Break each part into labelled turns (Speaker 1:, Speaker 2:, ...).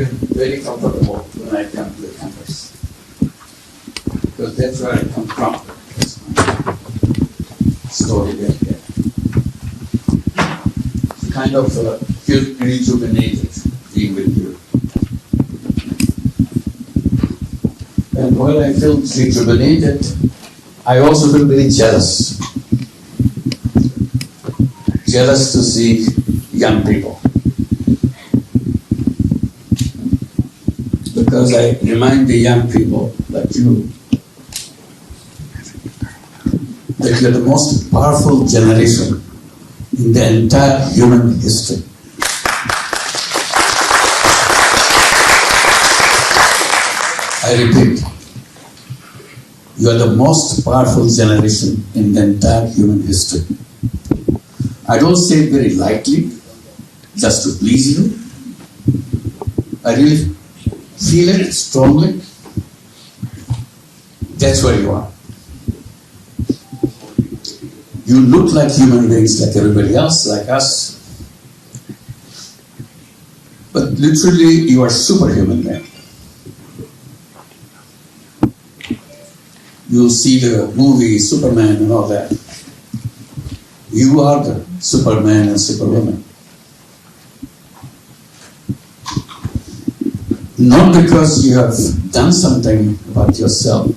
Speaker 1: feel very comfortable when I come to the campus. Because that's where I come from. That's my story there. It's kind of feel rejuvenated being with you. And while I feel rejuvenated, I also feel very jealous. Jealous to see young people. Because I remind the young people like you that you're the most powerful generation in the entire human history. I repeat, you are the most powerful generation in the entire human history. I don't say it very lightly, just to please you. I really feel it strongly. That's where you are. You look like human beings, like everybody else, like us. But literally, you are superhuman men. You'll see the movie Superman and all that. You are the Superman and Superwoman. Not because you have done something about yourself,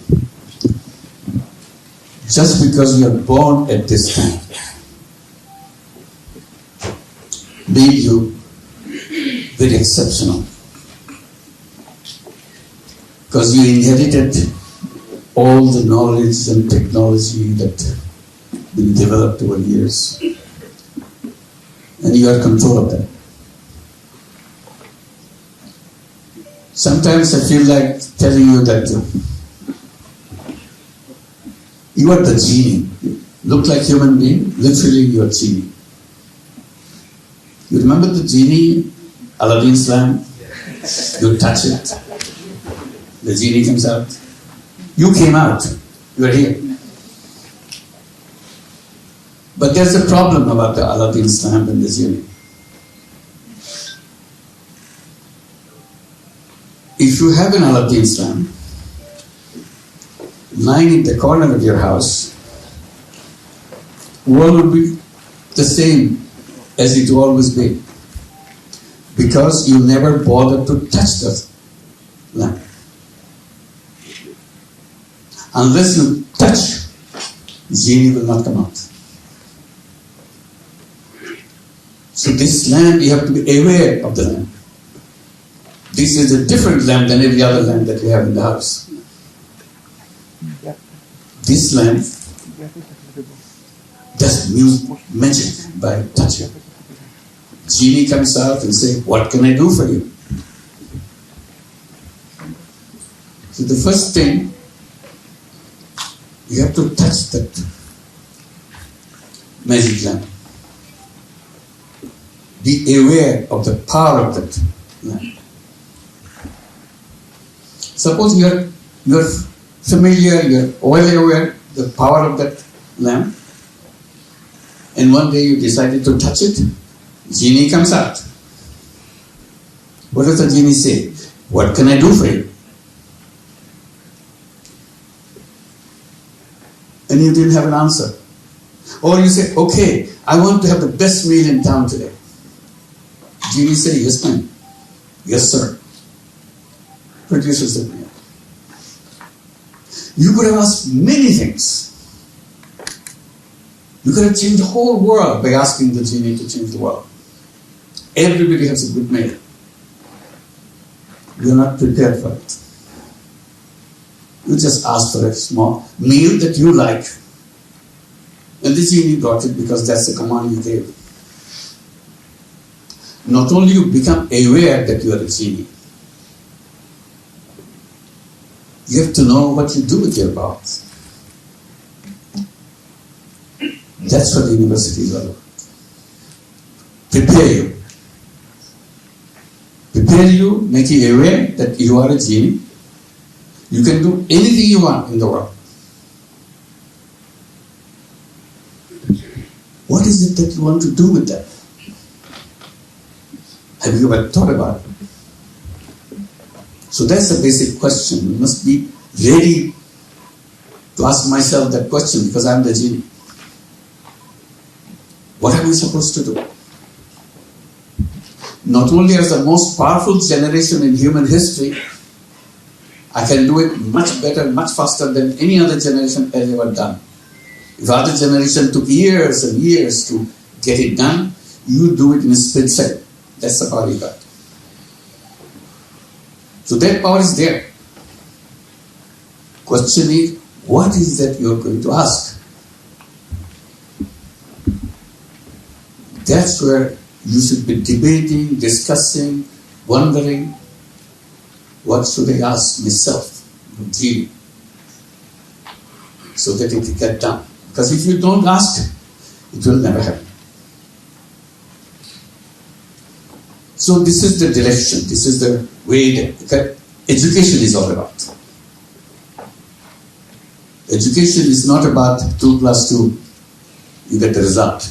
Speaker 1: just because you are born at this time, made you very exceptional. Because you inherited all the knowledge and technology that been developed over years, and you are in control of that. Sometimes I feel like telling you that you are the genie. You look like human being, literally you are genie. You remember the genie, Aladdin's lamp? You touch it, the genie comes out. You came out, you are here. But there's a problem about the Aladdin's lamp and the genie. If you have an Aladdin's lamp lying in the corner of your house, world will be the same as it will always be, because you never bothered to touch the lamp. Unless you touch, genie will not come out. So this lamp, you have to be aware of the lamp. This is a different lamp than every other lamp that we have in the house. This lamp does magic by touching. Genie comes out and says, "What can I do for you?" So the first thing, you have to touch that magic lamp. Be aware of the power of that lamp. Suppose you're familiar, you're well aware of the power of that lamp, and one day you decided to touch it, genie comes out. What does the genie say? "What can I do for you?" And you didn't have an answer. Or you say, "Okay, I want to have the best meal in town today." Genie say, "Yes, ma'am." "Yes, sir." Produces the meal. You could have asked many things. You could have changed the whole world by asking the genie to change the world. Everybody has a good meal. You're not prepared for it. You just asked for a small meal that you like. And the genie brought it because that's the command you gave. Not only you become aware that you are a genie, you have to know what you do with your powers. That's what the university is all about. Prepare you. Prepare you, make you aware that you are a genie. You can do anything you want in the world. What is it that you want to do with that? Have you ever thought about it? So that's the basic question. We must be ready to ask myself that question because I'm the genie. What am I supposed to do? Not only as the most powerful generation in human history, I can do it much better, much faster than any other generation has ever done. If other generation took years and years to get it done, you do it in a split second. That's the power you got. So that power is there. Question is, what is that you are going to ask? That's where you should be debating, discussing, wondering, what should I ask myself, really, so that it will get done. Because if you don't ask, it will never happen. So this is the direction, this is the way that education is all about. Education is not about 2 plus 2, you get the result.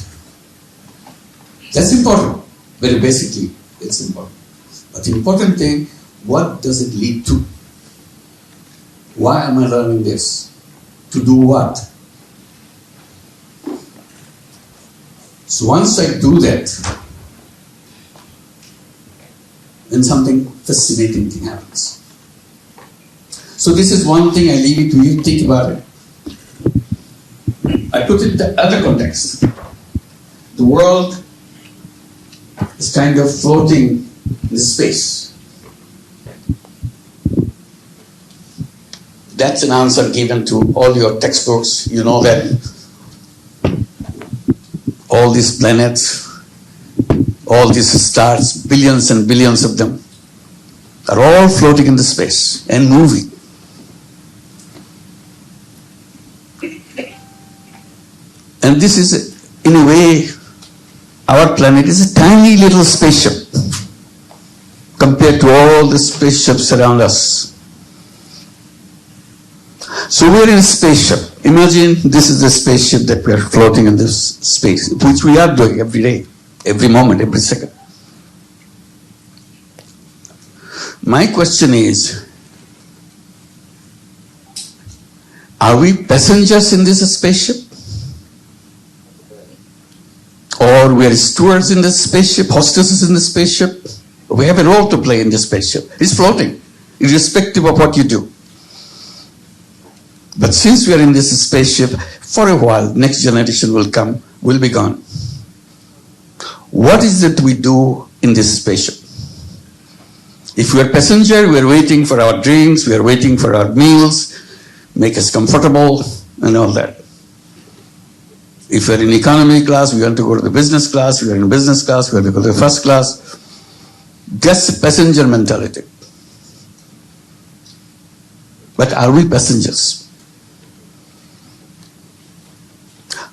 Speaker 1: That's important, very basically, it's important. But the important thing, what does it lead to? Why am I learning this? To do what? So once I do that, then something fascinating thing happens. So this is one thing I leave it to you, think about it. I put it in the other context. The world is kind of floating in space. That's an answer given to all your textbooks. You know that all these planets, all these stars, billions and billions of them, are all floating in the space and moving. And this is, in a way, our planet is a tiny little spaceship compared to all the spaceships around us. So we're in a spaceship. Imagine this is the spaceship that we are floating in this space, which we are doing every day, every moment, every second. My question is, are we passengers in this spaceship? Or we are stewards in this spaceship, hostesses in the spaceship? We have a role to play in this spaceship. It's floating, irrespective of what you do. But since we are in this spaceship, for a while, next generation will come, will be gone. What is it we do in this spaceship? If we are passenger, we are waiting for our drinks, we are waiting for our meals, make us comfortable, and all that. If we are in economy class, we want to go to the business class, we are in business class, we want to go to the first class. That's the passenger mentality. But are we passengers?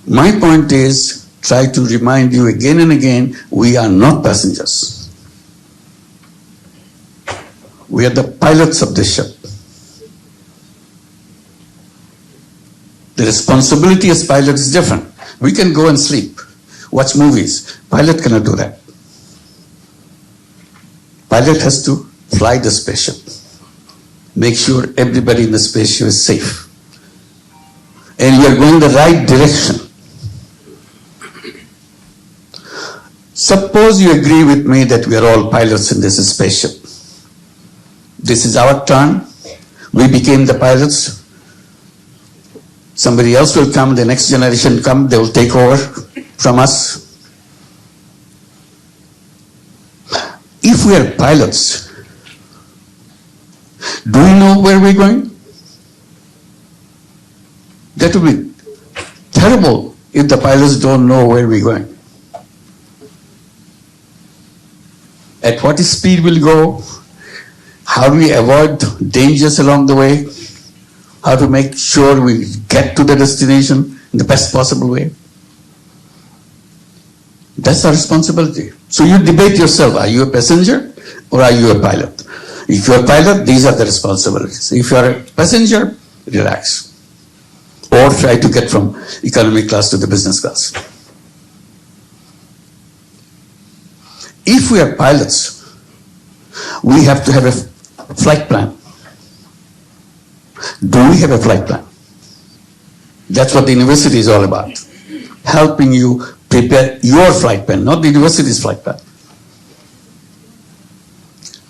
Speaker 1: My point is, try to remind you again and again, we are not passengers. We are the pilots of this ship. The responsibility as pilot is different. We can go and sleep, watch movies. Pilot cannot do that. Pilot has to fly the spaceship, make sure everybody in the spaceship is safe. And we are going the right direction. Suppose you agree with me that we are all pilots in this spaceship. This is our turn. We became the pilots. Somebody else will come, the next generation come, they will take over from us. If we are pilots, do we know where we're going? That would be terrible if the pilots don't know where we're going. At what speed we'll go? How do we avoid dangers along the way? How to make sure we get to the destination in the best possible way? That's our responsibility. So you debate yourself, are you a passenger or are you a pilot? If you're a pilot, these are the responsibilities. If you're a passenger, relax. Or try to get from economy class to the business class. If we are pilots, we have to have a flight plan. Do we have a flight plan? That's what the university is all about. Helping you prepare your flight plan, not the university's flight plan.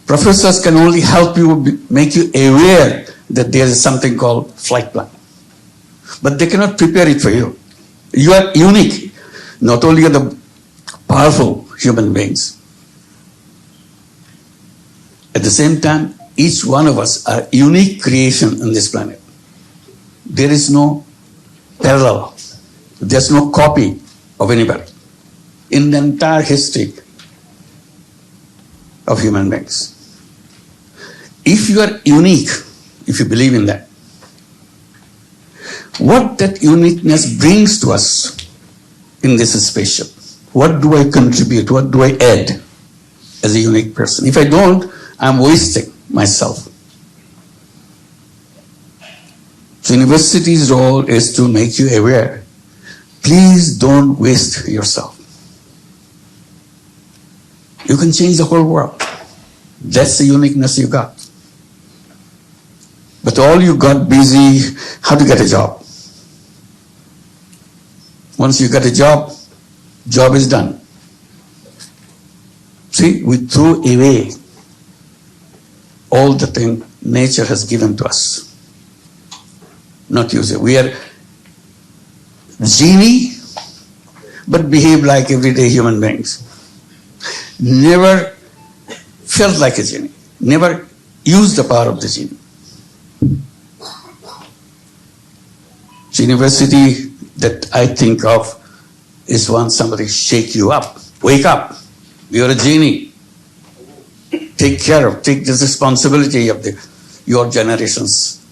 Speaker 1: Professors can only help you, make you aware that there is something called flight plan. But they cannot prepare it for you. You are unique. Not only are the powerful human beings, at the same time, each one of us are unique creation on this planet. There is no parallel. There's no copy of anybody in the entire history of human beings. If you are unique, if you believe in that, what that uniqueness brings to us in this spaceship, what do I contribute, what do I add as a unique person? If I don't, I'm wasting myself. So university's role is to make you aware. Please don't waste yourself. You can change the whole world. That's the uniqueness you got. But all you got busy, how to get a job. Once you get a job, job is done. See, we threw away all the thing nature has given to us. Not use it. We are genie, but behave like everyday human beings. Never felt like a genie. Never used the power of the genie. University that I think of is when somebody shake you up. Wake up. You're a genie. Take care of, take this responsibility of your generation's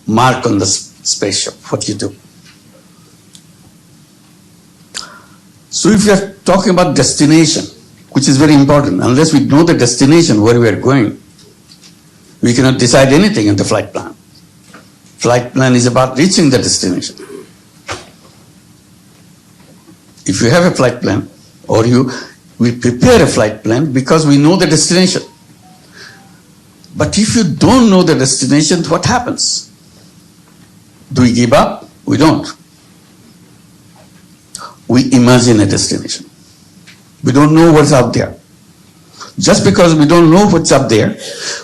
Speaker 1: mark on the spaceship, what you do. So if you are talking about destination, which is very important, unless we know the destination where we are going, we cannot decide anything in the flight plan. Flight plan is about reaching the destination. If you have a flight plan, or we prepare a flight plan because we know the destination. But if you don't know the destination, what happens? Do we give up? We don't. We imagine a destination. We don't know what's out there. Just because we don't know what's up there,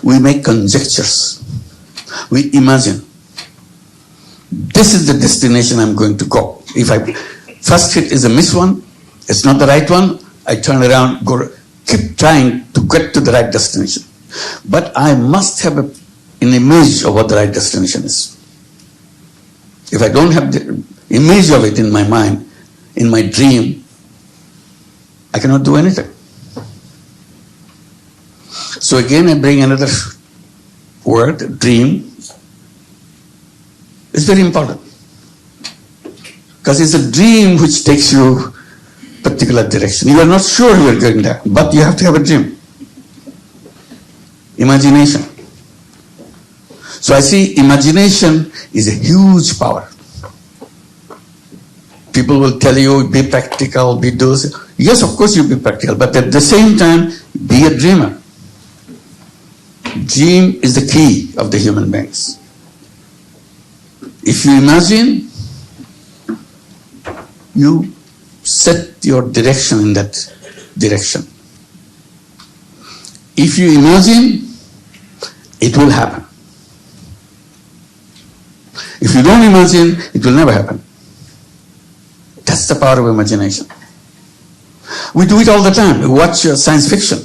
Speaker 1: we make conjectures. We imagine. This is the destination I'm going to go. If I first hit is a miss one, it's not the right one, I turn around, go, keep trying to get to the right destination. But I must have an image of what the right destination is. If I don't have the image of it in my mind, in my dream, I cannot do anything. So again, I bring another word, dream. It's very important. Because it's a dream which takes you a particular direction. You are not sure you are going there, but you have to have a dream. Imagination. So I see imagination is a huge power. People will tell you, be practical, be those. Yes, of course you be practical, but at the same time, be a dreamer. Dream is the key of the human beings. If you imagine, you set your direction in that direction. If you imagine, it will happen. If you don't imagine, it will never happen. That's the power of imagination. We do it all the time. We watch science fiction.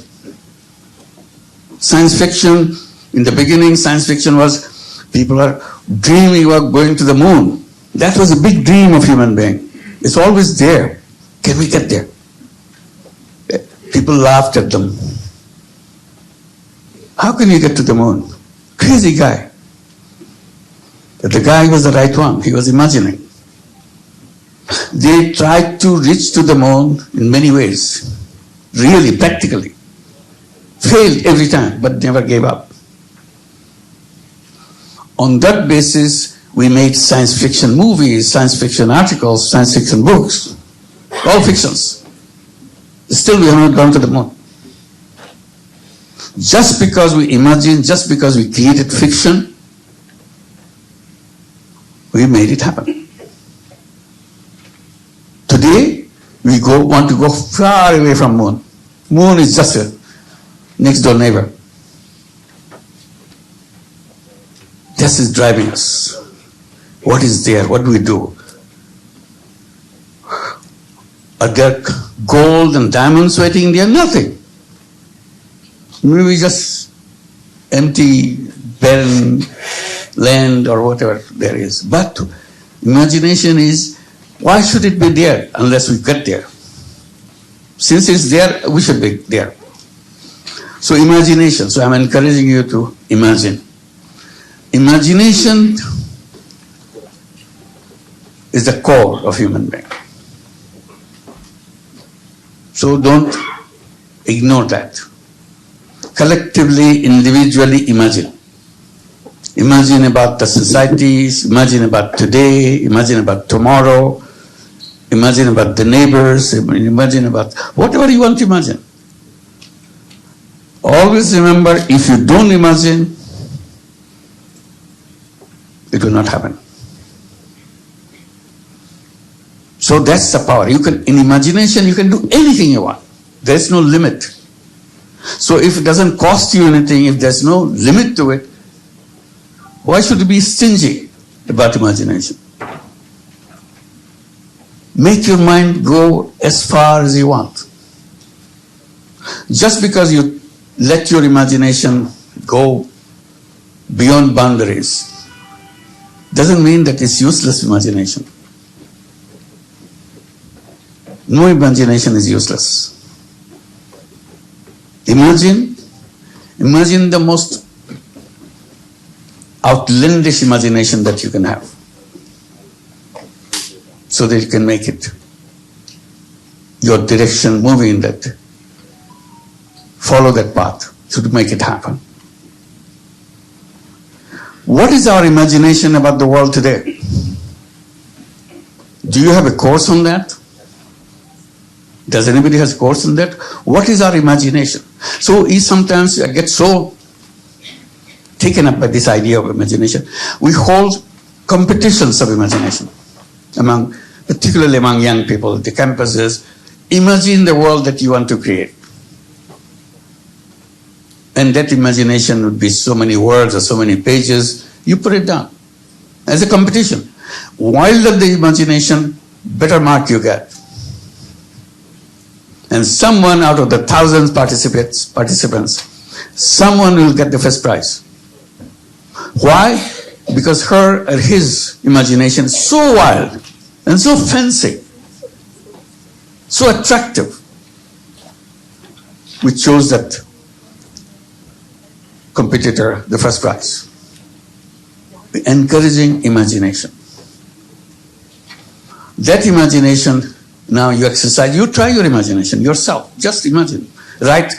Speaker 1: Science fiction, in the beginning, science fiction was people are dreaming about going to the moon. That was a big dream of human being. It's always there. Can we get there? People laughed at them. How can you get to the moon? Crazy guy. But the guy was the right one. He was imagining. They tried to reach to the moon in many ways. Really, practically. Failed every time, but never gave up. On that basis, we made science fiction movies, science fiction articles, science fiction books. All fictions. Still we have not gone to the moon. Just because we imagine, just because we created fiction, we made it happen. Today, we want to go far away from moon. Moon is just a next door neighbor. This is driving us. What is there? What do we do? Are there gold and diamonds waiting there? Nothing. Maybe just empty, barren land or whatever there is. But imagination is, why should it be there unless we get there? Since it's there, we should be there. So imagination. So I'm encouraging you to imagine. Imagination is the core of human being. So don't ignore that. Collectively, individually imagine. Imagine about the societies, imagine about today, imagine about tomorrow, imagine about the neighbors, imagine about whatever you want to imagine. Always remember, if you don't imagine, it will not happen. So that's the power. In imagination, you can do anything you want. There's no limit. So if it doesn't cost you anything, if there's no limit to it, why should you be stingy about imagination? Make your mind go as far as you want. Just because you let your imagination go beyond boundaries doesn't mean that it's useless imagination. No imagination is useless. Imagine the most outlandish imagination that you can have, so that you can make it your direction, moving in that. Follow that path to make it happen. What is our imagination about the world today? Do you have a course on that? Does anybody has a course on that? What is our imagination? So sometimes I get so taken up by this idea of imagination. We hold competitions of imagination, particularly among young people, the campuses. Imagine the world that you want to create. And that imagination would be so many words or so many pages. You put it down as a competition. Wilder the imagination, better mark you get. And someone out of the thousands participants, someone will get the first prize. Why? Because her or his imagination is so wild and so fancy, so attractive. We chose that competitor the first prize. Encouraging imagination. That imagination, now you exercise, you try your imagination yourself. Just imagine. Write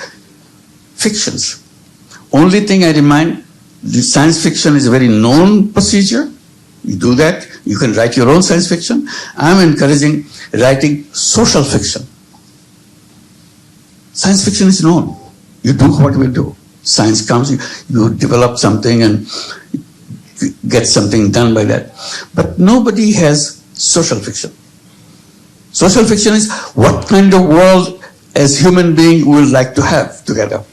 Speaker 1: fictions. Only thing I remind, the science fiction is a very known procedure. You do that. You can write your own science fiction. I'm encouraging writing social fiction. Science fiction is known. You do what we do. Science comes, you develop something and get something done by that. But nobody has social fiction. Social fiction is what kind of world as human beings we would like to have together.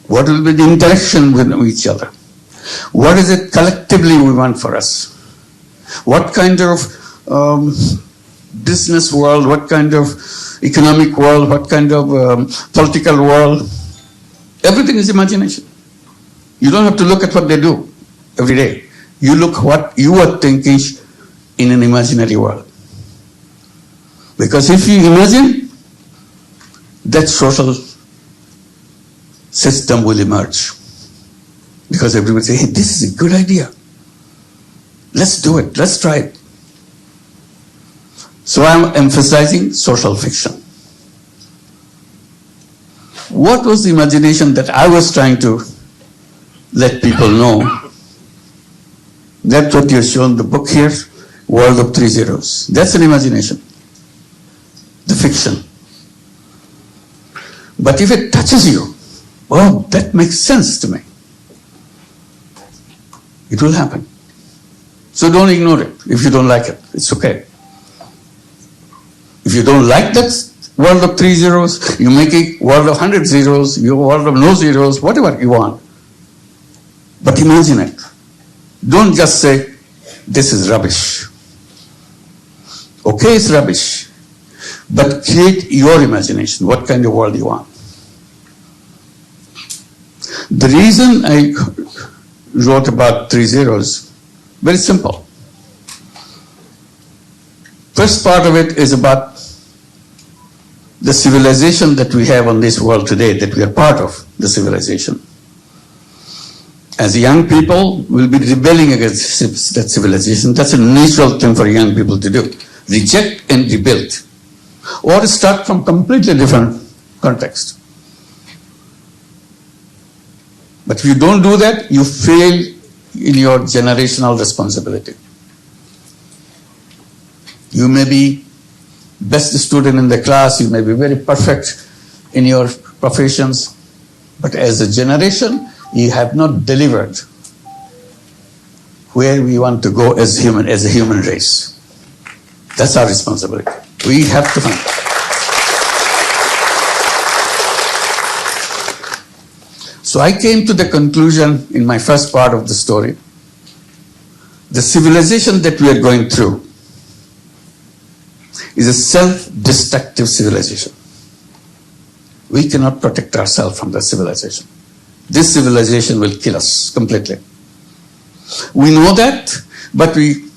Speaker 1: What will be the interaction with each other? What is it collectively we want for us? What kind of business world, what kind of economic world, what kind of political world? Everything is imagination. You don't have to look at what they do every day. You look what you are thinking in an imaginary world. Because if you imagine, that social system will emerge. Because everybody say, hey, this is a good idea. Let's do it. Let's try it. So I'm emphasizing social fiction. What was the imagination that I was trying to let people know? That's what you've shown the book here, World of Three Zeros. That's an imagination. The fiction. But if it touches you, Oh, that makes sense to me. It will happen. So don't ignore it. If you don't like it, it's okay. If you don't like that world of 3 zeros, you make a world of 100 zeros, your world of no zeros, whatever you want. But imagine it. Don't just say, this is rubbish. Okay, it's rubbish. But create your imagination, what kind of world you want. The reason I wrote about 3 zeros, very simple. First part of it is about the civilization that we have on this world today, that we are part of the civilization. As young people, we'll be rebelling against that civilization. That's a natural thing for young people to do. Reject and rebuild. Or start from completely different context. But if you don't do that, you fail in your generational responsibility. You may be best student in the class, you may be very perfect in your professions, but as a generation, you have not delivered where we want to go as a human race. That's our responsibility. We have to find. So I came to the conclusion in my first part of the story, the civilization that we are going through is a self-destructive civilization. We cannot protect ourselves from that civilization. This civilization will kill us completely. We know that, but we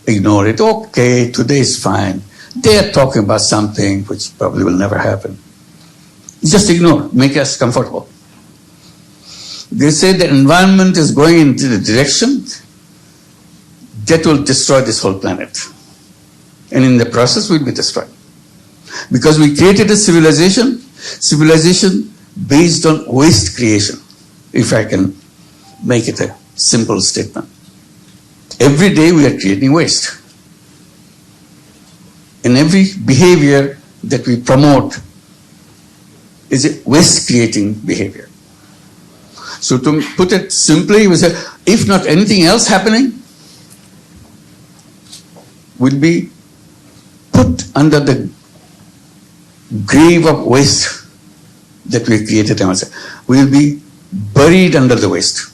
Speaker 1: ignore it. Okay, today is fine. They are talking about something which probably will never happen. Just ignore, make us comfortable. They say the environment is going into the direction that will destroy this whole planet. And in the process, we'll be destroyed. Because we created a civilization based on waste creation, if I can make it a simple statement. Every day we are creating waste. And every behavior that we promote is a waste-creating behavior. So to put it simply, we say, if not anything else happening, we'll be put under the grave of waste that we created ourselves. We will be buried under the waste.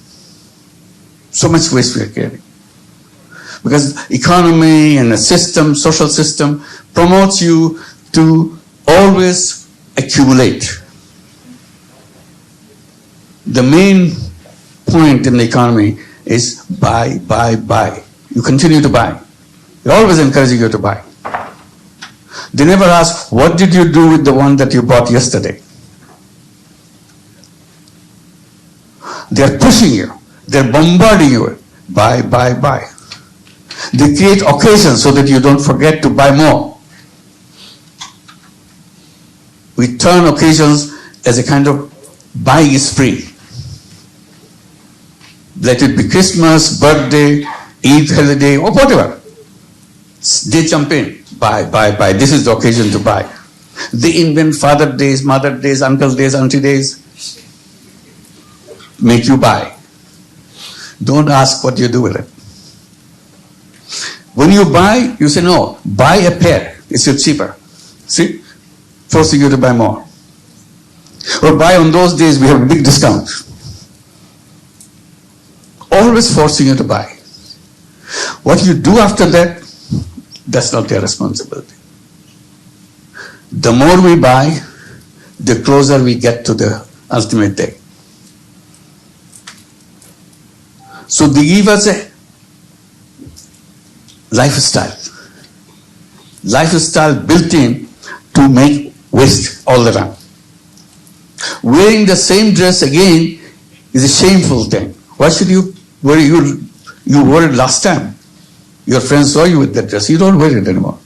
Speaker 1: So much waste we are creating. Because economy and a system, social system, promotes you to always accumulate. The main point in the economy is buy, buy, buy. You continue to buy. They're always encouraging you to buy. They never ask, what did you do with the one that you bought yesterday? They're pushing you. They're bombarding you. Buy, buy, buy. They create occasions so that you don't forget to buy more. We turn occasions as a kind of buying spree. Let it be Christmas, birthday, Eid holiday, or whatever. They jump in. Buy, buy, buy. This is the occasion to buy. They invent Father Days, Mother Days, Uncle Days, Auntie Days. Make you buy. Don't ask what you do with it. When you buy, you say, no, buy a pair. It's cheaper. See? Forcing you to buy more. Or buy on those days, we have a big discount. Always forcing you to buy. What you do after that, that's not their responsibility. The more we buy, the closer we get to the ultimate day. So they give us a lifestyle. Lifestyle built in to make waste all the time. Wearing the same dress again is a shameful thing. Why should you wear it? You wore it last time. Your friends saw you with that dress. You don't wear it anymore.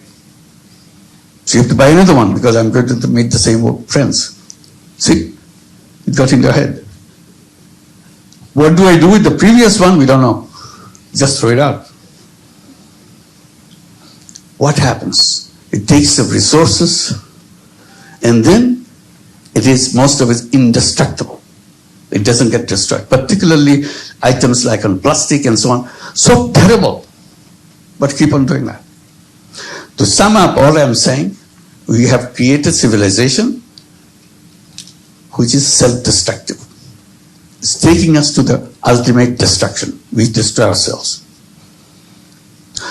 Speaker 1: So you have to buy another one because I'm going to meet the same friends. See? It got in your head. What do I do with the previous one? We don't know. Just throw it out. What happens? It takes up resources and then it is most of it indestructible. It doesn't get destroyed. Particularly items like on plastic and so on. So terrible. But keep on doing that. To sum up all I'm saying, we have created civilization which is self-destructive. It's taking us to the ultimate destruction. We destroy ourselves.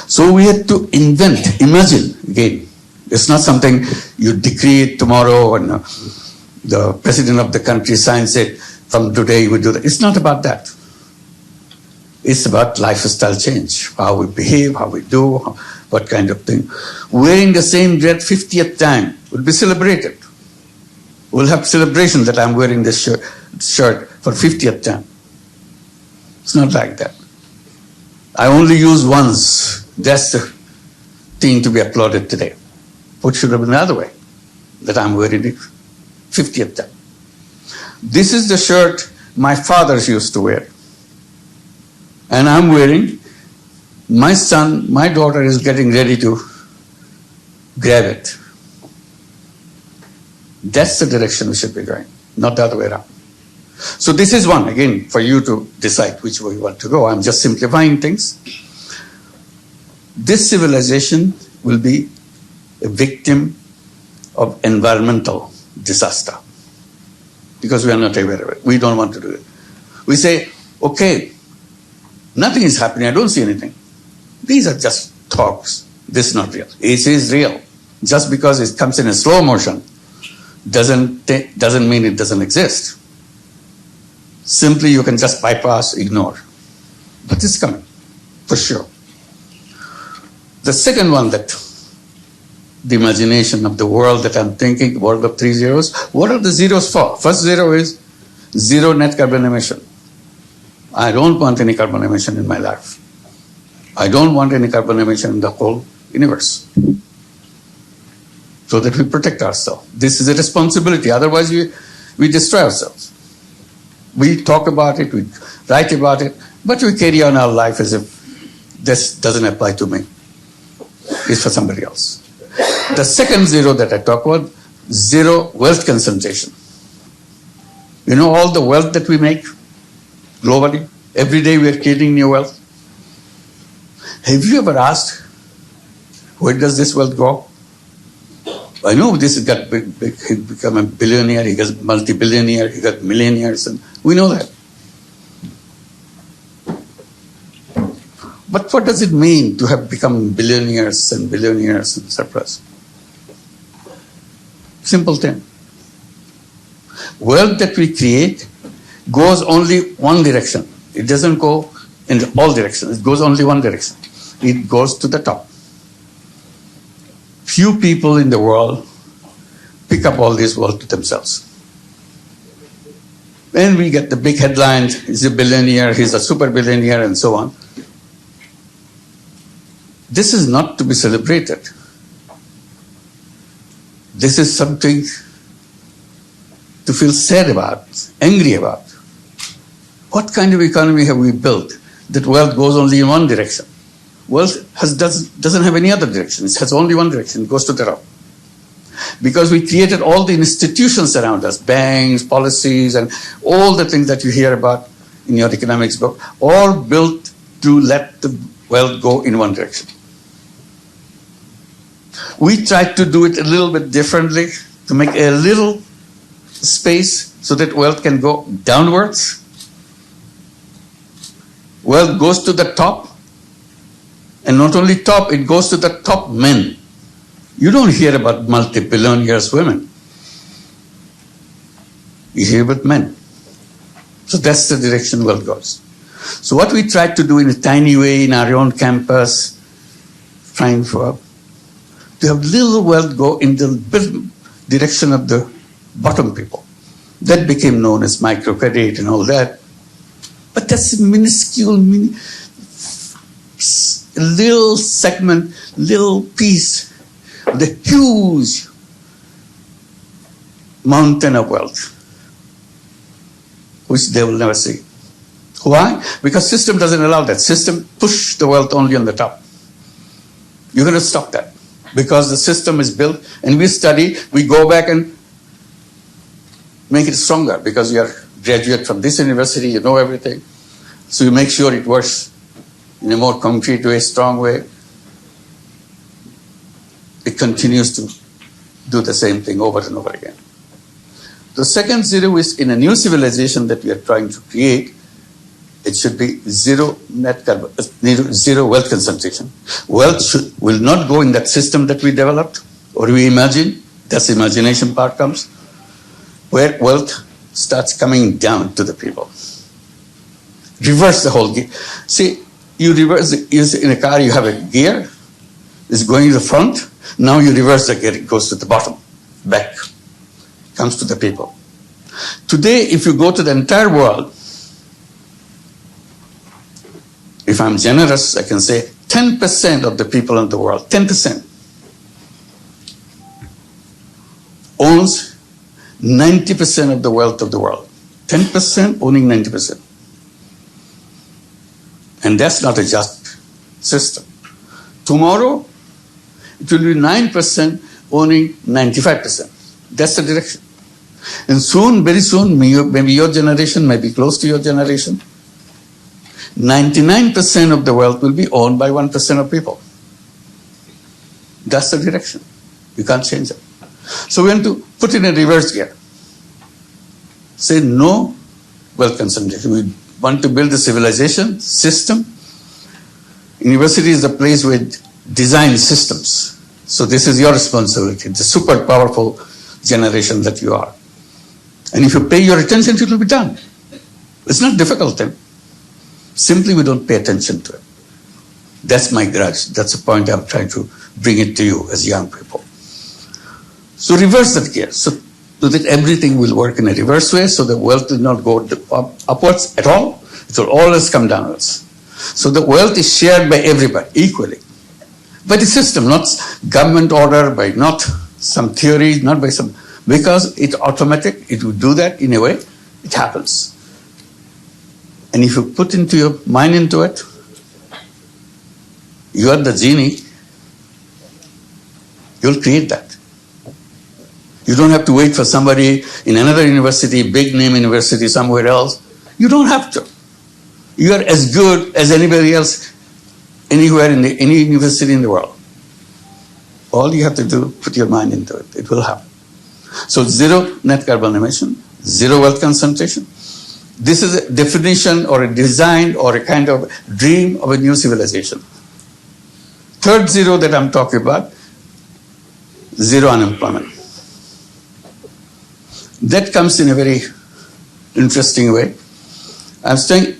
Speaker 1: So we had to invent, imagine again. It's not something you decree it tomorrow and the president of the country signs it, from today we do that. It's not about that. It's about lifestyle change, how we behave, how we do, what kind of thing. Wearing the same dress 50th time would be celebrated. We'll have celebration that I'm wearing this shirt for 50th time. It's not like that. I only use once. That's the thing to be applauded today. What should have been the other way? That I'm wearing it 50th time. This is the shirt my fathers used to wear. And I'm wearing. My son, my daughter is getting ready to grab it. That's the direction we should be going, not the other way around. So this is one, again, for you to decide which way you want to go. I'm just simplifying things. This civilization will be a victim of environmental disaster because we are not aware of it. We don't want to do it. We say, okay, nothing is happening. I don't see anything. These are just talks. This is not real. It is real. Just because it comes in a slow motion doesn't mean it doesn't exist. Simply you can just bypass, ignore. But it's coming, for sure. The second one, that the imagination of the world that I'm thinking, world of 3 zeros, what are the zeros for? First zero is zero net carbon emission. I don't want any carbon emission in my life. I don't want any carbon emission in the whole universe. So that we protect ourselves. This is a responsibility. Otherwise, we destroy ourselves. We talk about it, we write about it, but we carry on our life as if this doesn't apply to me. It's for somebody else. The second zero that I talk about, zero wealth concentration. You know all the wealth that we make globally? Every day we are creating new wealth. Have you ever asked, where does this wealth go? I know this has got big, he become a billionaire, he got multi-billionaire, he got millionaires, and we know that. But what does it mean to have become billionaires and surplus? Simple thing. Wealth that we create goes only one direction. It doesn't go in all directions. It goes only one direction. It goes to the top. Few people in the world pick up all this wealth to themselves. Then we get the big headlines, he's a billionaire, he's a super billionaire, and so on. This is not to be celebrated. This is something to feel sad about, angry about. What kind of economy have we built that wealth goes only in one direction? Wealth doesn't have any other direction. It has only one direction. It goes to the top. Because we created all the institutions around us, banks, policies, and all the things that you hear about in your economics book, all built to let the wealth go in one direction. We tried to do it a little bit differently, to make a little space so that wealth can go downwards. Wealth goes to the top, and not only top, it goes to the top men. You don't hear about multi-billionaires women. You hear about men. So that's the direction wealth goes. So what we tried to do in a tiny way in our own campus, trying to have little wealth go in the direction of the bottom people. That became known as microcredit and all that. But that's a minuscule, little segment, little piece of the huge mountain of wealth, which they will never see. Why? Because system doesn't allow that. System push the wealth only on the top. You're going to stop that. Because the system is built, and we study, we go back and make it stronger because we are graduate from this university, you know everything. So you make sure it works in a more concrete way, strong way. It continues to do the same thing over and over again. The second zero is in a new civilization that we are trying to create. It should be zero net carbon, zero wealth concentration. Wealth will not go in that system that we developed or we imagine. That's the imagination part comes, where wealth starts coming down to the people. Reverse the whole gear. See, you reverse in a car, you have a gear, it's going to the front. Now you reverse the gear, it goes to the bottom, back, comes to the people. Today, if you go to the entire world, if I'm generous, I can say 10% of the people in the world, 10%, owns 90% of the wealth of the world. 10% owning 90%. And that's not a just system. Tomorrow, it will be 9% owning 95%. That's the direction. And soon, very soon, maybe your generation, maybe close to your generation, 99% of the wealth will be owned by 1% of people. That's the direction. You can't change it. So we want to put in a reverse gear. Say no wealth concentration. We want to build a civilization system. University is the place where design systems. So this is your responsibility, the super powerful generation that you are. And if you pay your attention, it will be done. It's not difficult then. Simply we don't pay attention to it. That's my grudge. That's the point I'm trying to bring it to you as young people. So reverse that gear, so that everything will work in a reverse way, so the wealth will not go upwards at all. It will always come downwards. So the wealth is shared by everybody equally. By the system, not government order, by not some theory, not by some, because it's automatic, it will do that in a way, it happens. And if you put into your mind into it, you are the genie, you'll create that. You don't have to wait for somebody in another university, big name university somewhere else. You don't have to. You are as good as anybody else anywhere in any university in the world. All you have to do, put your mind into it. It will happen. So zero net carbon emission, zero wealth concentration. This is a definition or a design or a kind of dream of a new civilization. Third zero that I'm talking about, zero unemployment. That comes in a very interesting way. I'm saying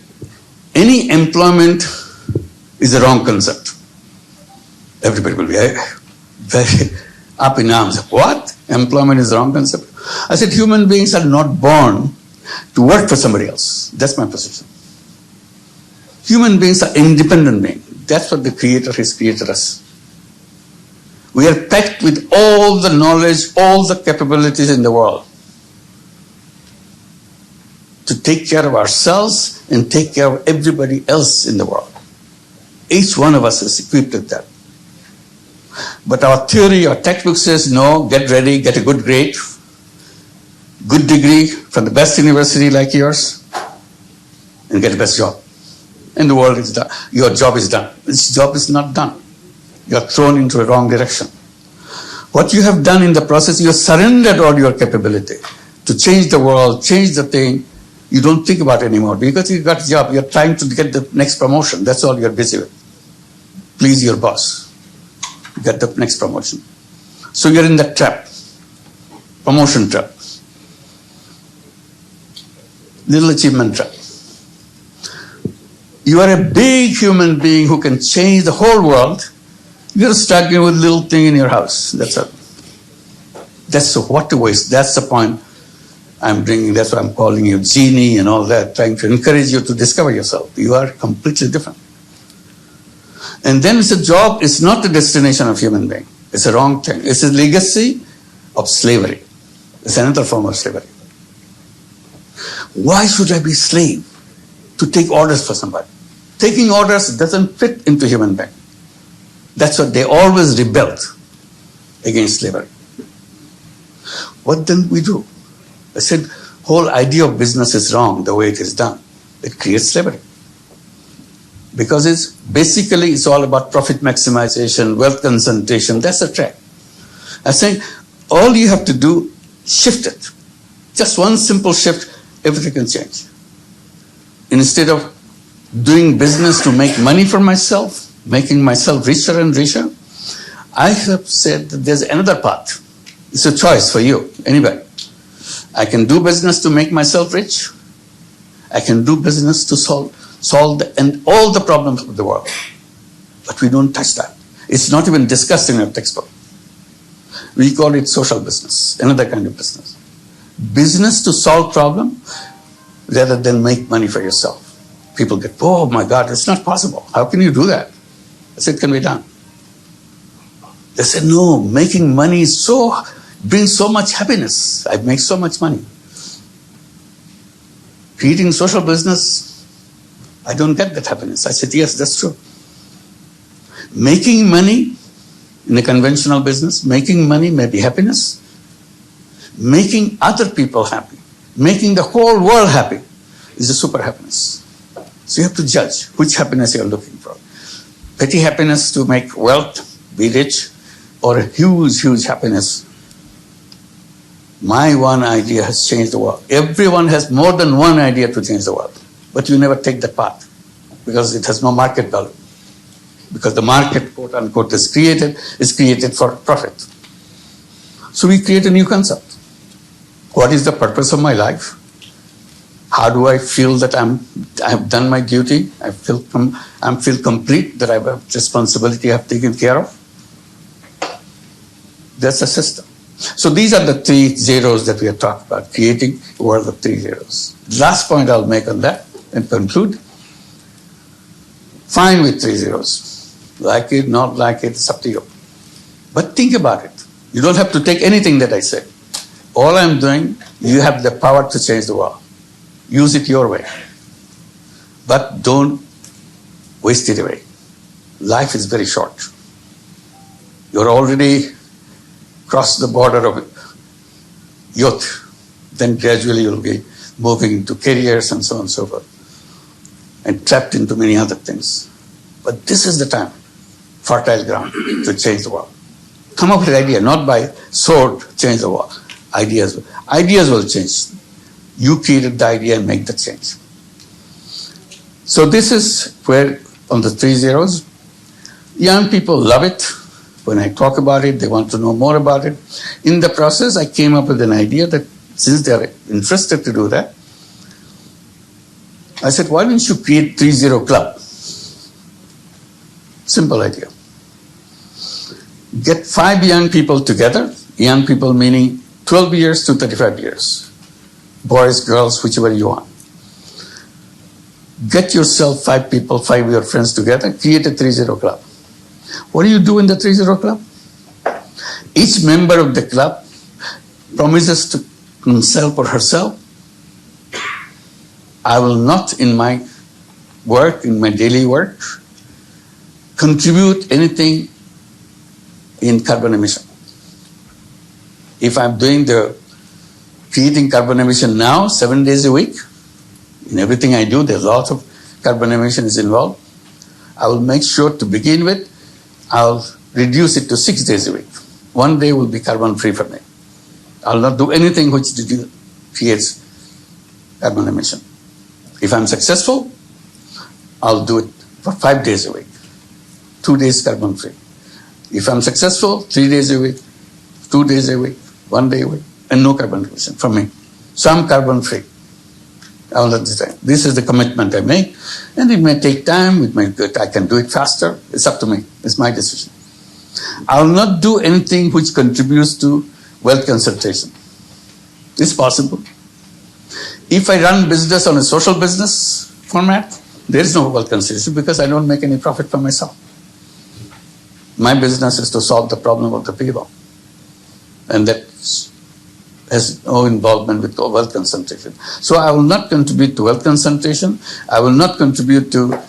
Speaker 1: any employment is a wrong concept. Everybody will be very up in arms. What? Employment is a wrong concept? I said human beings are not born to work for somebody else. That's my position. Human beings are independent beings. That's what the Creator has created us. We are packed with all the knowledge, all the capabilities in the world to take care of ourselves and take care of everybody else in the world. Each one of us is equipped with that. But our theory, our textbook says, no, get ready, get a good grade, good degree from the best university like yours, and get the best job. And the world is done. Your job is done. This job is not done. You are thrown into a wrong direction. What you have done in the process, you have surrendered all your capability to change the world, change the thing. You don't think about it anymore because you got a job. You're trying to get the next promotion. That's all you're busy with. Please your boss. Get the next promotion. So you're in that trap. Promotion trap. Little achievement trap. You are a big human being who can change the whole world. You're stuck with a little thing in your house. That's it. That's what a waste. That's the point I'm bringing. That's why I'm calling you genie and all that, trying to encourage you to discover yourself. You are completely different. And then it's a job. It's not the destination of human being. It's a wrong thing. It's a legacy of slavery. It's another form of slavery. Why should I be slave to take orders for somebody? Taking orders doesn't fit into human being. That's what they always rebelled against slavery. What then we do? I said, whole idea of business is wrong the way it is done. It creates slavery. Because it's all about profit maximization, wealth concentration. That's the track. I'm saying all you have to do, shift it. Just one simple shift, everything can change. Instead of doing business to make money for myself, making myself richer and richer, I have said that there's another path. It's a choice for you, anybody. I can do business to make myself rich. I can do business to solve all the problems of the world. But we don't touch that. It's not even discussed in our textbook. We call it social business, another kind of business. Business to solve problem rather than make money for yourself. People get, oh my God, it's not possible. How can you do that? I said, it can be done. They said, no, making money brings so much happiness. I make so much money. Creating social business, I don't get that happiness. I said, yes, that's true. Making money in a conventional business, making money may be happiness. Making other people happy, making the whole world happy is a super happiness. So you have to judge which happiness you are looking for. Petty happiness to make wealth, be rich, or a huge, huge happiness. My one idea has changed the world. Everyone has more than one idea to change the world. But you never take that path because it has no market value. Because the market, quote unquote, is created for profit. So we create a new concept. What is the purpose of my life? How do I feel that I have done my duty? I feel complete, that I have a responsibility I have taken care of. That's a system. So these are the 3 zeros that we are talking about, creating a world of 3 zeros. Last point I'll make on that and conclude. Fine with 3 zeros. Like it, not like it, it's up to you. But think about it. You don't have to take anything that I say. All I'm doing, you have the power to change the world. Use it your way. But don't waste it away. Life is very short. You're already crossed the border of youth. Then gradually you'll be moving into careers and so on and so forth. And trapped into many other things. But this is the time, fertile ground to change the world. Come up with an idea, not by sword, change the world. Ideas will change. You created the idea and make the change. So this is where, on the 3 zeros, young people love it. When I talk about it, they want to know more about it. In the process, I came up with an idea that since they are interested to do that, I said, why don't you create 3-0 club? Simple idea. Get 5 young people together, young people meaning 12 years to 35 years. Boys, girls, whichever you want. Get yourself 5 people, 5 of your friends together, create a 3-0 club. What do you do in the 3-0 club? Each member of the club promises to himself or herself, I will not in my work, in my daily work, contribute anything in carbon emission. If I'm doing the creating carbon emission now, 7 days a week, in everything I do, there's a lot of carbon emission is involved. I will make sure to begin with, I'll reduce it to 6 days a week. 1 day will be carbon free for me. I'll not do anything which creates carbon emission. If I'm successful, I'll do it for 5 days a week. 2 days carbon free. If I'm successful, 3 days a week, 2 days a week, 1 day a week, and no carbon emission from me. So I'm carbon free all of the time. This is the commitment I make, and it may take time. I can do it faster. It's up to me. It's my decision. I will not do anything which contributes to wealth concentration. It's possible. If I run business on a social business format, there is no wealth concentration because I don't make any profit for myself. My business is to solve the problem of the people. And that has no involvement with wealth concentration. So I will not contribute to wealth concentration. I will not contribute to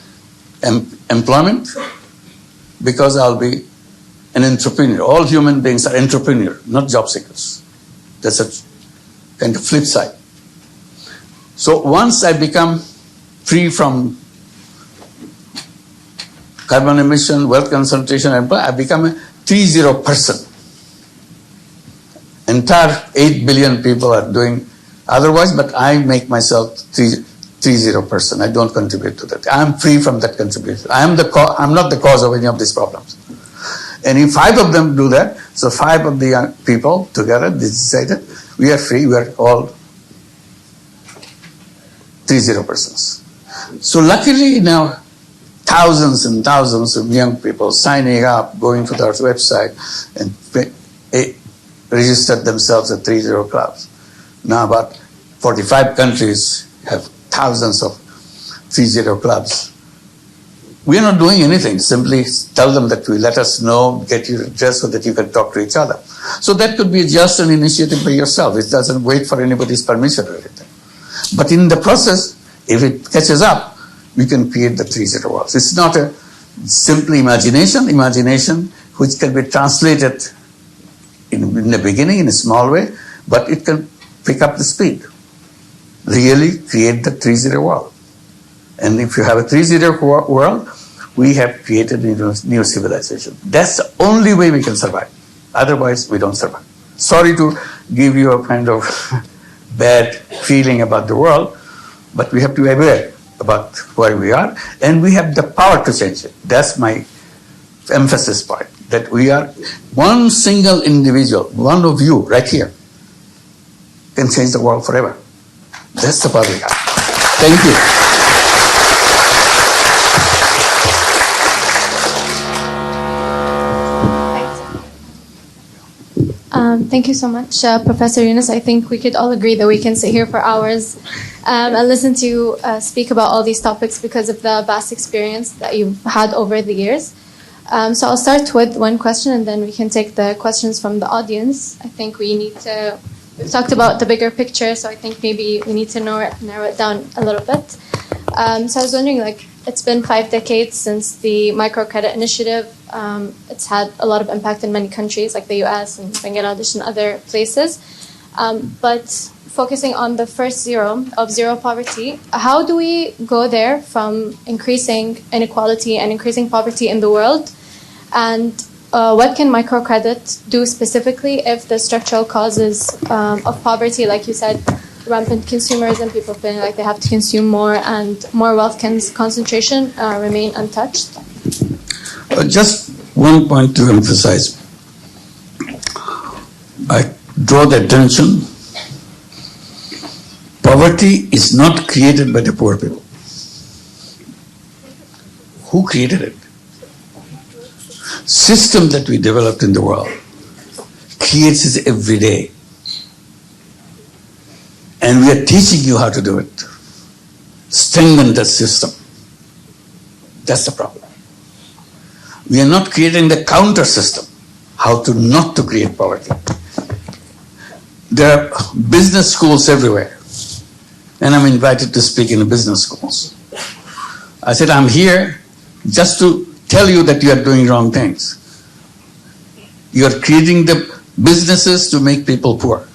Speaker 1: employment because I'll be an entrepreneur. All human beings are entrepreneurs, not job seekers. That's a kind of flip side. So once I become free from carbon emission, wealth concentration, I become a 3-0 person. Entire 8 billion people are doing otherwise, but I make myself 3-0 person. I don't contribute to that. I am free from that contribution. I'm not the cause of any of these problems. And if 5 of them do that, so 5 of the young people together decided we are free, we are all 3-0 persons. So luckily now thousands and thousands of young people signing up, going to their website and registered themselves at 3-0 clubs. Now about 45 countries have thousands of 3-0 clubs. We are not doing anything, simply tell them that we let us know, get your address so that you can talk to each other. So that could be just an initiative by yourself. It doesn't wait for anybody's permission or anything. But in the process, if it catches up, we can create the 3-0 worlds. It's not a simple imagination which can be translated in the beginning in a small way, but it can pick up the speed. Really create the 3-0 world. And if you have a 3-0 world, we have created a new civilization. That's the only way we can survive. Otherwise, we don't survive. Sorry to give you a kind of bad feeling about the world, but we have to be aware about where we are, and we have the power to change it. That's my emphasis point, that we are one single individual, one of you right here, can change the world forever. That's the power we have. Thank you.
Speaker 2: Thank you so much, Professor Yunus. I think we could all agree that we can sit here for hours and listen to you speak about all these topics because of the vast experience that you've had over the years. So I'll start with one question and then we can take the questions from the audience. I think we've talked about the bigger picture, so I think maybe we need to narrow it down a little bit. So I was wondering, it's been 5 decades since the microcredit initiative. It's had a lot of impact in many countries like the US and Bangladesh and other places. But focusing on the first zero poverty, how do we go there from increasing inequality and increasing poverty in the world? And what can microcredit do specifically if the structural causes of poverty, like you said, rampant consumerism, people feeling like they have to consume more and more wealth concentration remain untouched?
Speaker 1: Just one point to emphasize. I draw the attention. Poverty is not created by the poor people. Who created it? System that we developed in the world creates it every day. And we are teaching you how to do it. Strengthen that system. That's the problem. We are not creating the counter system, how to not to create poverty. There are business schools everywhere. And I'm invited to speak in the business schools. I said, I'm here just to tell you that you are doing wrong things. You are creating the businesses to make people poor.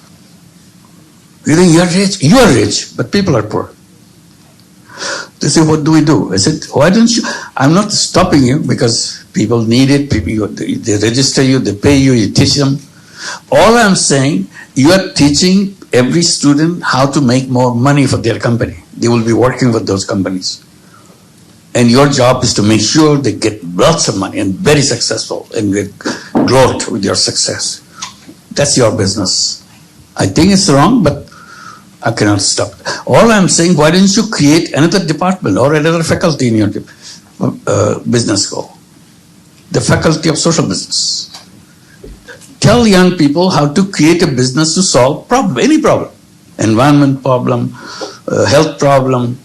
Speaker 1: You think you are rich? You are rich, but people are poor. They say, what do we do? I said, why don't you? I'm not stopping you because people need it. They register you, they pay you, you teach them. All I'm saying, you are teaching every student how to make more money for their company. They will be working with those companies. And your job is to make sure they get lots of money and very successful and get growth with your success. That's your business. I think it's wrong, but I cannot stop. All I'm saying, why don't you create another department or another faculty in your business school? The faculty of social business. Tell young people how to create a business to solve any problem. Environment problem, health problem,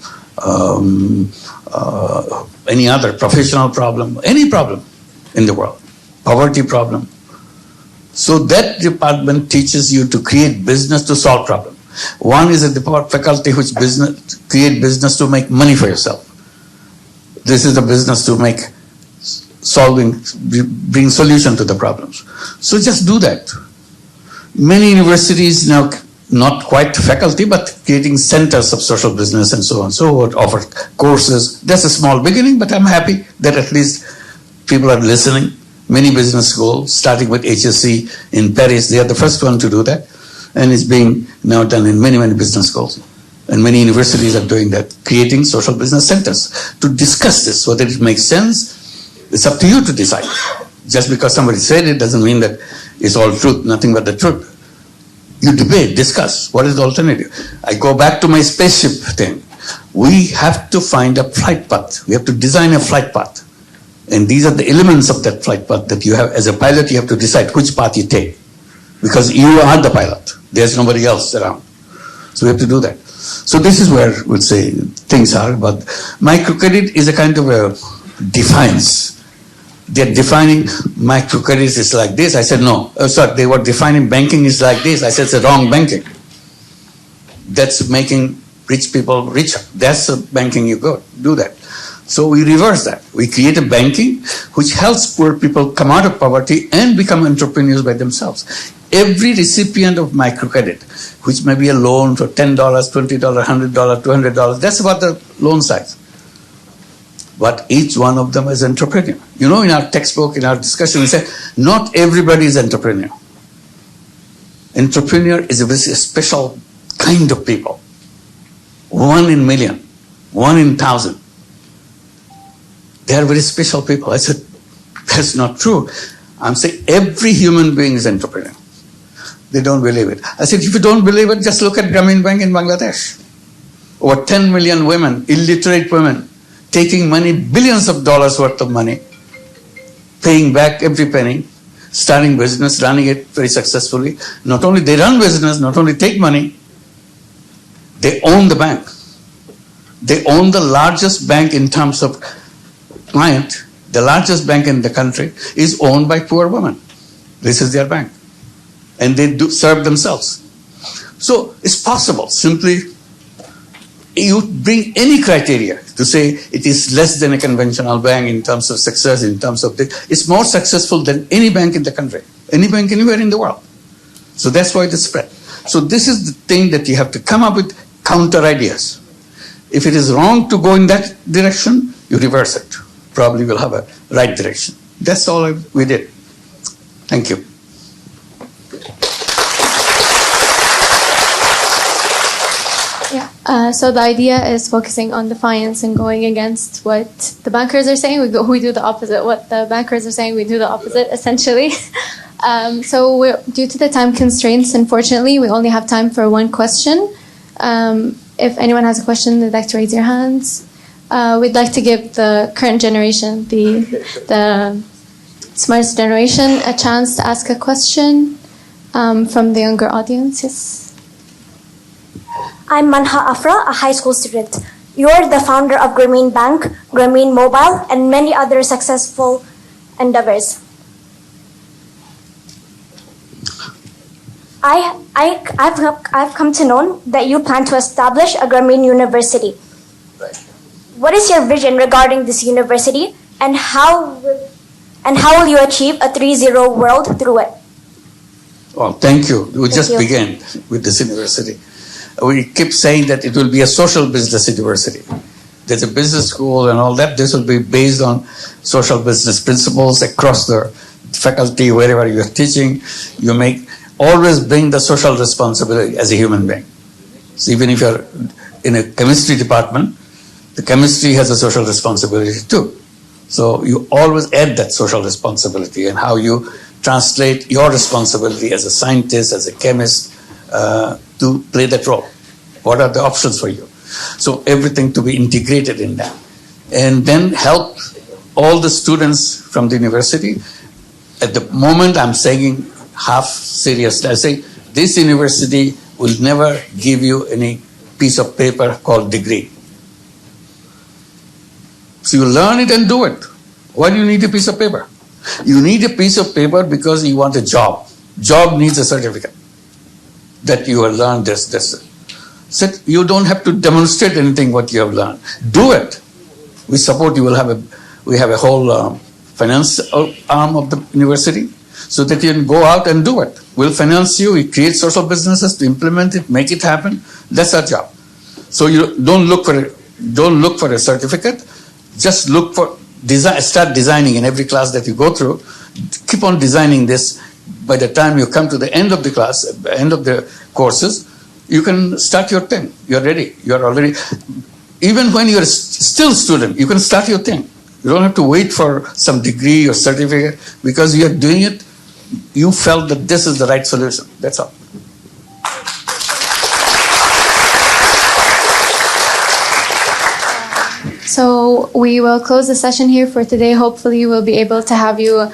Speaker 1: any other professional problem, any problem in the world. Poverty problem. So that department teaches you to create business to solve problems. One is a faculty which create business to make money for yourself. This is the business to bring solution to the problems. So just do that. Many universities now not quite faculty, but creating centers of social business and so on. So offer courses. That's a small beginning, but I'm happy that at least people are listening. Many business schools, starting with HSC in Paris, they are the first one to do that. And it's being now done in many, many business schools. And many universities are doing that, creating social business centers to discuss this, whether it makes sense. It's up to you to decide. Just because somebody said it doesn't mean that it's all truth, nothing but the truth. You debate, discuss. What is the alternative? I go back to my spaceship thing. We have to find a flight path. We have to design a flight path. And these are the elements of that flight path that you have, as a pilot, you have to decide which path you take. Because you are the pilot. There's nobody else around. So we have to do that. So this is where we'll say things are. But microcredit is a kind of a defiance. They're defining microcredit is like this. I said, no. Sorry, they were defining banking is like this. I said, it's a wrong banking. That's making rich people richer. That's the banking you go. Do that. So we reverse that. We create a banking which helps poor people come out of poverty and become entrepreneurs by themselves. Every recipient of microcredit, which may be a loan for $10, $20, $100, $200, that's about the loan size. But each one of them is entrepreneur. You know, in our textbook, in our discussion, we say, not everybody is entrepreneur. Entrepreneur is a very special kind of people. 1 in million, 1 in 1,000. They are very special people. I said, that's not true. I'm saying every human being is entrepreneur. They don't believe it. I said, if you don't believe it, just look at Grameen Bank in Bangladesh. Over 10 million women, illiterate women, taking money, billions of dollars worth of money, paying back every penny, starting business, running it very successfully. Not only they run business, not only take money, they own the bank. They own the largest bank in terms of client. The largest bank in the country is owned by poor women. This is their bank. And they do serve themselves. So it's possible. Simply, you bring any criteria to say it is less than a conventional bank in terms of success, in terms of this. It's more successful than any bank in the country, any bank anywhere in the world. So that's why it is spread. So this is the thing that you have to come up with counter ideas. If it is wrong to go in that direction, you reverse it. Probably we'll have a right direction. That's all we did. Thank you.
Speaker 2: So the idea is focusing on defiance and going against what the bankers are saying. We do the opposite. What the bankers are saying, we do the opposite, essentially. So due to the time constraints, unfortunately, we only have time for one question. If anyone has a question, they'd like to raise your hands. We'd like to give the current generation, the smartest generation, a chance to ask a question from the younger audience. Yes.
Speaker 3: I'm Manha Afra, a high school student. You're the founder of Grameen Bank, Grameen Mobile, and many other successful endeavors. I've come to know that you plan to establish a Grameen University.
Speaker 1: Right.
Speaker 3: What is your vision regarding this university, and how will you achieve a 3.0 world through it?
Speaker 1: Well, thank you. We just began with this university. We keep saying that it will be a social business university. There's a business school and all that. This will be based on social business principles across the faculty, wherever you are teaching. You always bring the social responsibility as a human being. So even if you're in a chemistry department, the chemistry has a social responsibility too. So you always add that social responsibility and how you translate your responsibility as a scientist, as a chemist, to play that role. What are the options for you? So everything to be integrated in that. And then help all the students from the university. At the moment, I'm saying half seriously. I say this university will never give you any piece of paper called degree. So you learn it and do it. Why do you need a piece of paper? You need a piece of paper because you want a job. Job needs a certificate that you have learned this. So you don't have to demonstrate anything what you have learned. Do it. We support you. We have a whole finance arm of the university so that you can go out and do it. We'll finance you. We create social businesses to implement it, make it happen. That's our job. So you don't look for a certificate. Just look for design. Start designing in every class that you go through. Keep on designing this. By the time you come to the end of the class, end of the courses, you can start your thing. You're ready. You're already. Even when you're still student, you can start your thing. You don't have to wait for some degree or certificate because you're doing it. You felt that this is the right solution. That's all.
Speaker 2: So we will close the session here for today. Hopefully, we'll be able to have you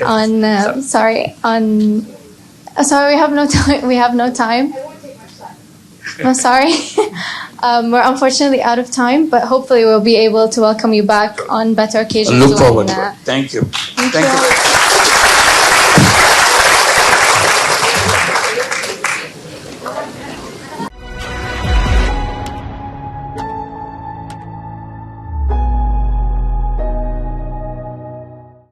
Speaker 2: on. Sorry, we have no time. We have no time. I'm sorry. We're unfortunately out of time, but hopefully we'll be able to welcome you back on better occasions.
Speaker 1: I look forward to it. Thank you.
Speaker 2: Thank you.